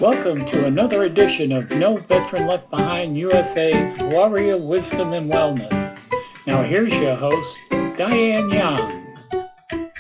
Welcome to another edition of No Veteran Left Behind USA's Warrior Wisdom and Wellness. Now here's your host, Diane Young.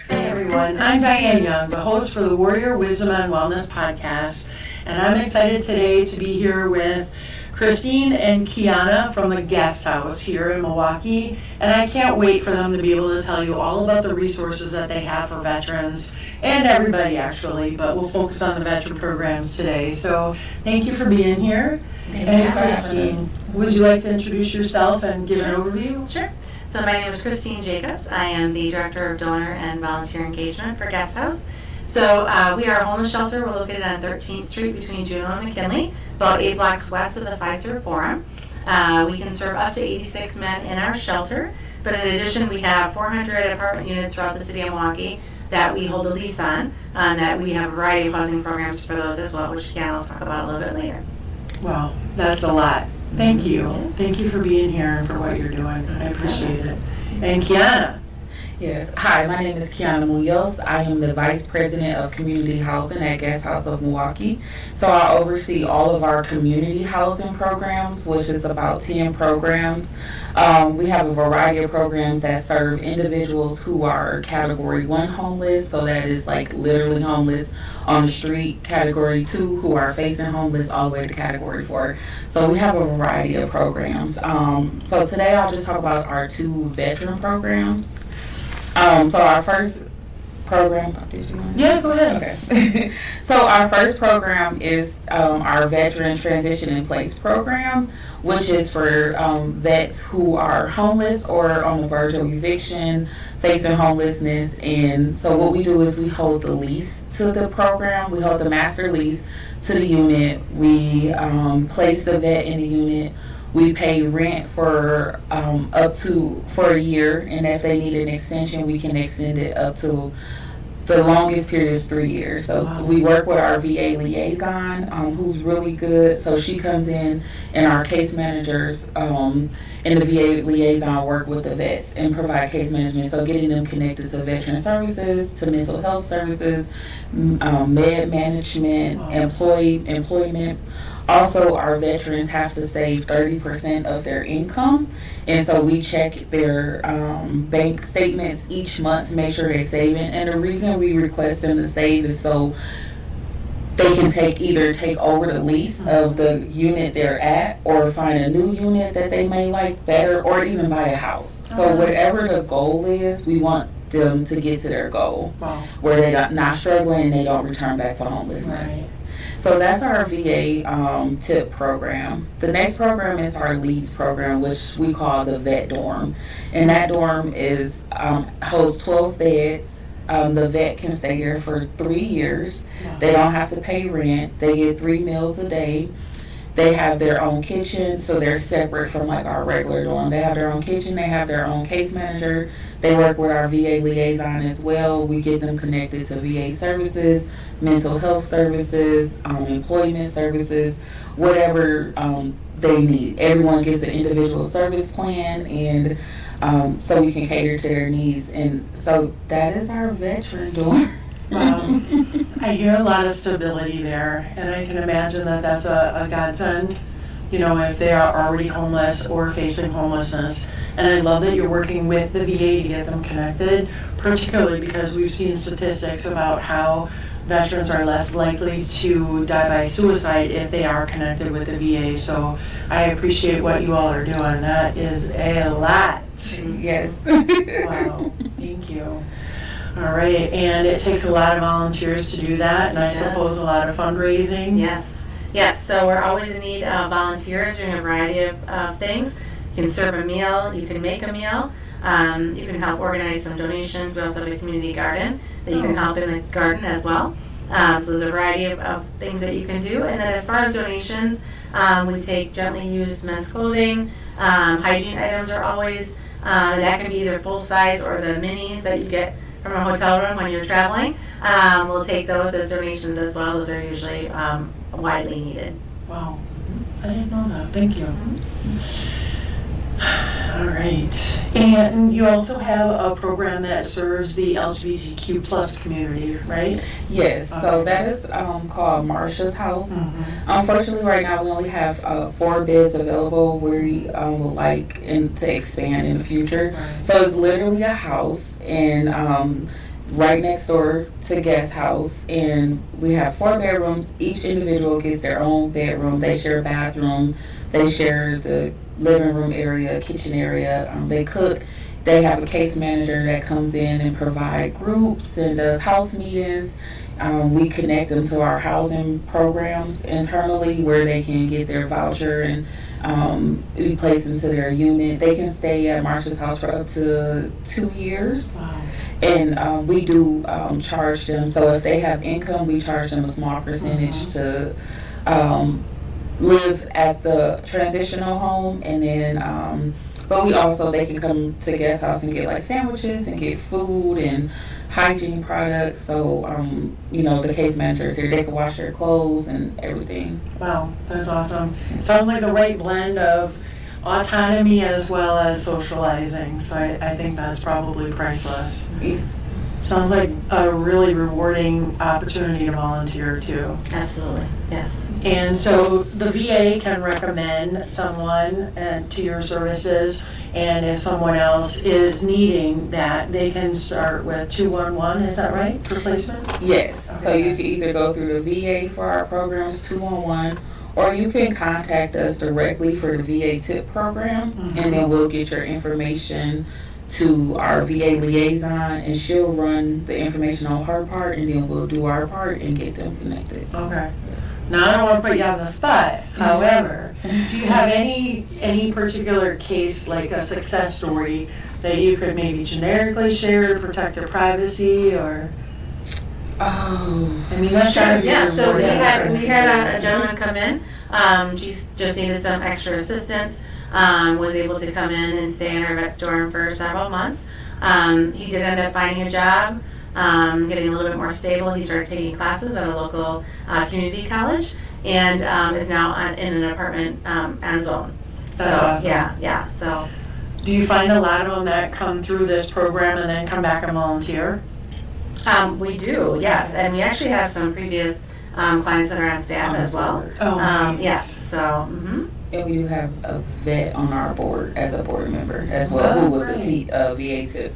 Hey everyone, I'm Diane Young, the host for the Warrior Wisdom and Wellness podcast, and I'm excited today to be here with Christine and Kiana from the Guest House here in Milwaukee, and I can't wait for them to be able to tell you all about the resources that they have for veterans and everybody actually, but we'll focus on the veteran programs today. So thank you for being here. And Christine, would you like to introduce yourself and give an overview? Sure. So my name is Christine Jacobs. I am the Director of Donor and Volunteer Engagement for Guest House. So we are a homeless shelter. We're located on 13th Street between Juneau and McKinley, about 8 blocks west of the Fiserv Forum. We can serve up to 86 men in our shelter, but in addition we have 400 apartment units throughout the city of Milwaukee that we hold a lease on, and that we have a variety of housing programs for those as well, which again I'll talk about a little bit later. Wow, that's a lot. Thank you. Yes. Thank you for being here and for what you're doing. I appreciate it. And Kiana. Yes. Hi, my name is Kiana Munoz. I am the Vice President of Community Housing at Guest House of Milwaukee. So I oversee all of our community housing programs, which is about 10 programs. We have a variety of programs that serve individuals who are Category 1 homeless, so that is like literally homeless on the street, Category 2 who are facing homeless all the way to Category 4. So we have a variety of programs. So today I'll just talk about our 2 veteran programs. So our first program, did you want to? Yeah, go ahead. Okay. So our first program is our Veteran Transition in Place program, which is for vets who are homeless or on the verge of eviction, facing homelessness. And so what we do is we hold the lease to the program. We hold the master lease to the unit. We place the vet in the unit. We pay rent for for a year, and if they need an extension, we can extend it up to the longest period is 3 years. So wow. We work with our VA liaison, who's really good. So she comes in, and our case managers and the VA liaison work with the vets and provide case management. So getting them connected to veteran services, to mental health services, med management, wow. employment. Also, our veterans have to save 30% of their income, and so we check their bank statements each month to make sure they're saving. And the reason we request them to save is so they can take over the lease of the unit they're at, or find a new unit that they may like better, or even buy a house. So whatever the goal is, we want them to get to their goal, wow. where they're not struggling and they don't return back to homelessness. Right. So that's our VA TIP program. The next program is our LEADS program, which we call the Vet Dorm. And that dorm is hosts 12 beds. The vet can stay here for 3 years. Wow. They don't have to pay rent. They get 3 meals a day. They have their own kitchen, so they're separate from like our regular dorm. They have their own kitchen. They have their own case manager. They work with our VA liaison as well. We get them connected to VA services, mental health services, employment services, whatever they need. Everyone gets an individual service plan, and so we can cater to their needs. And so that is our veteran dorm. I hear a lot of stability there, and I can imagine that that's a godsend, if they are already homeless or facing homelessness. And I love that you're working with the VA to get them connected, particularly because we've seen statistics about how veterans are less likely to die by suicide if they are connected with the VA. So I appreciate what you all are doing. That is a lot. Yes. Wow. Thank you. All right, and it takes a lot of volunteers to do that, and I suppose a lot of fundraising. Yes. So we're always in need of volunteers doing a variety of things. You can serve a meal, you can make a meal, you can help organize some donations. We also have a community garden that you can help in the garden as well. So there's a variety of things that you can do. And then as far as donations, we take gently used men's clothing. Hygiene items are always, that can be either full size or the minis that you get from a hotel room when you're traveling. We'll take those as donations as well. Those are usually widely needed. Wow. I didn't know that. Thank you. All right. And you also have a program that serves the LGBTQ plus community, right? Yes, so that is called Marsha's House. Unfortunately, right now we only have 4 beds available. We would like to expand in the future. Right. So it's literally a house, and right next door to Guest House, and we have 4 bedrooms. Each individual gets their own bedroom. They share a bathroom. They share the living room area, kitchen area. They cook. They have a case manager that comes in and provide groups and does house meetings. We connect them to our housing programs internally where they can get their voucher and be placed into their unit. They can stay at Marsha's House for up to 2 years. Wow. And we do charge them. So if they have income, we charge them a small percentage to live at the transitional home, and then but we also, they can come to Guest House and get like sandwiches and get food and hygiene products. So the case managers here, they can wash their clothes and everything. Wow, that's awesome. Sounds like the right blend of autonomy as well as socializing. So I think that's probably priceless. Sounds like a really rewarding opportunity to volunteer too. Absolutely, yes. And so the VA can recommend someone to your services, and if someone else is needing that, they can start with 211, is that right, for placement? Yes, Okay. so you can either go through the VA for our programs, 211, or you can contact us directly for the VA TIP program, and then we'll get your information to our VA liaison, and she'll run the information on her part, and then we'll do our part and get them connected. Okay. Now, I don't want to put you on the spot, however, do you have any particular case, like a success story, that you could maybe generically share to protect your privacy, or? Oh. I mean, that's Sure, sure, yeah, so we had a gentleman come in, just needed some extra assistance, was able to come in and stay in our vet storm for several months. He did end up finding a job, getting a little bit more stable. He started taking classes at a local community college, and is now in an apartment on his own. That's awesome. Yeah, so. Do you find a lot of them that come through this program and then come back and volunteer? We do, yes, and we actually have some previous clients that are on staff as well. Oh, nice. Yeah, so, And we do have a vet on our board as a board member as well, who was a VA TIP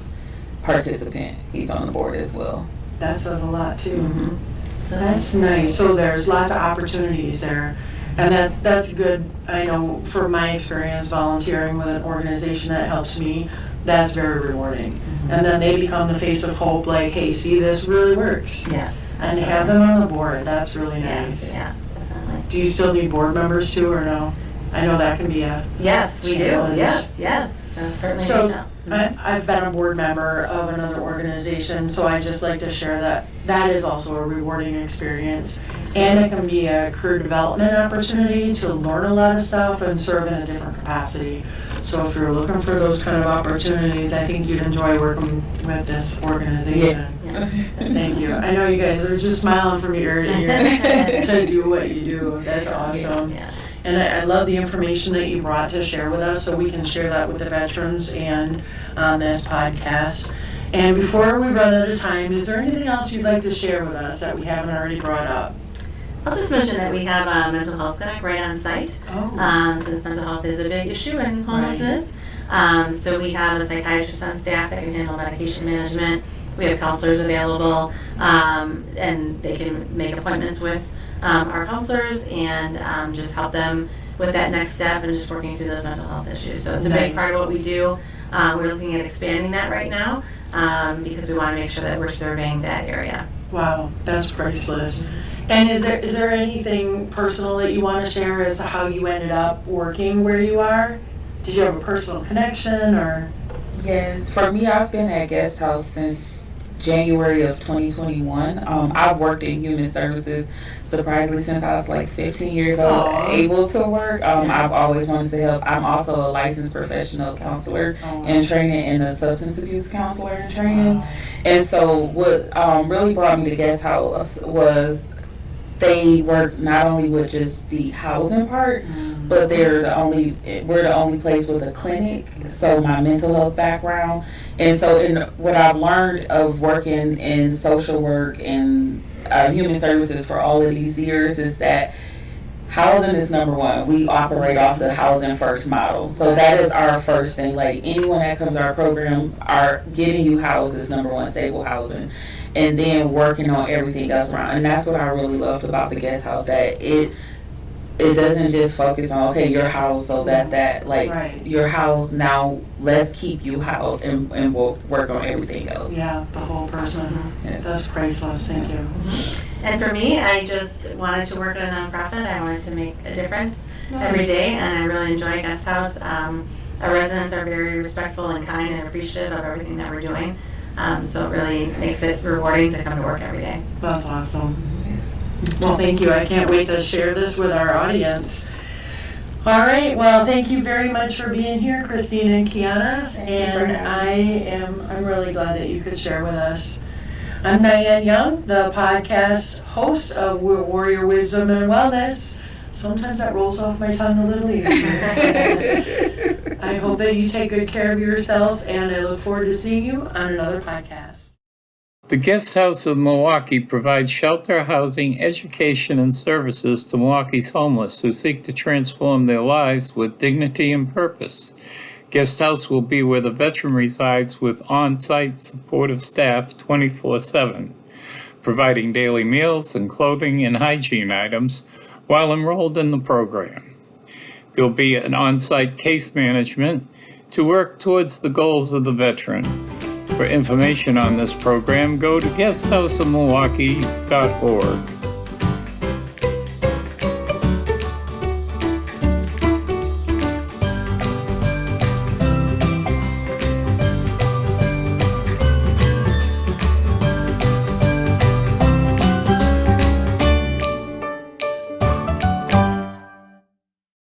participant. He's on the board as well. That says a lot too. So That's nice. So there's lots of opportunities there. And that's good. I know from my experience volunteering with an organization that helps me, that's very rewarding. And then they become the face of hope, like, hey, see, this really works. yes. And to have them on the board, that's really nice. Yeah, definitely. Do you still need board members too, or no? I know that can be a Yes, we do, challenge. yes. So certainly. So I've been a board member of another organization, so I just like to share that that is also a rewarding experience. And it can be a career development opportunity to learn a lot of stuff and serve in a different capacity. So if you're looking for those kind of opportunities, I think you'd enjoy working with this organization. Yes. Thank you. I know you guys are just smiling from ear to ear to do what you do. That's awesome. Yeah. And I love the information that you brought to share with us, so we can share that with the veterans and on this podcast. And before we run out of time, is there anything else you'd like to share with us that we haven't already brought up? I'll just mention that we have a mental health clinic right on site, since mental health is a big issue in homelessness. So we have a psychiatrist on staff that can handle medication management. We have counselors available, and they can make appointments with our counselors and just help them with that next step and just working through those mental health issues. So it's a big part of what we do. We're looking at expanding that right now because we want to make sure that we're serving that area. Wow, that's priceless. And is there anything personal that you want to share as to how you ended up working where you are? Did you have a personal connection, or? Yes, for me, I've been at Guest House since January of 2021. I've worked in human services, surprisingly, since I was like 15 years old, able to work. I've always wanted to help. I'm also a licensed professional counselor in training and a substance abuse counselor in training. And so what really brought me to Guest House was they work not only with just the housing part, but we're the only place with a clinic. So my mental health background, and so in what I've learned of working in social work and human services for all of these years is that housing is number one. We operate off the housing first model. So that is our first thing. Like anyone that comes to our program, are getting you housed is number one, stable housing. And then working on everything else around. And that's what I really loved about the guest house, that it doesn't just focus on, okay, your house, so that's that. Like Right. your house, now let's keep you housed and we'll work on everything else. Yeah, the whole person. Yes. That's priceless. Thank you. And for me, I just wanted to work at a nonprofit. I wanted to make a difference every Nice. day, and I really enjoy Guest House. Our residents are very respectful and kind and appreciative of everything that we're doing. So it really makes it rewarding to come to work every day. That's awesome. Well, thank you. I can't wait to share this with our audience. All right. Well, thank you very much for being here, Christine and Kiana. And I'm really glad that you could share with us. I'm Diane Young, the podcast host of Warrior Wisdom and Wellness. Sometimes that rolls off my tongue a little easier. I hope that you take good care of yourself, and I look forward to seeing you on another podcast. The Guest House of Milwaukee provides shelter, housing, education, and services to Milwaukee's homeless who seek to transform their lives with dignity and purpose. Guest House will be where the veteran resides with on-site supportive staff 24/7, providing daily meals and clothing and hygiene items while enrolled in the program. There'll be an on-site case management to work towards the goals of the veteran. For information on this program, go to guesthouseofmilwaukee.org.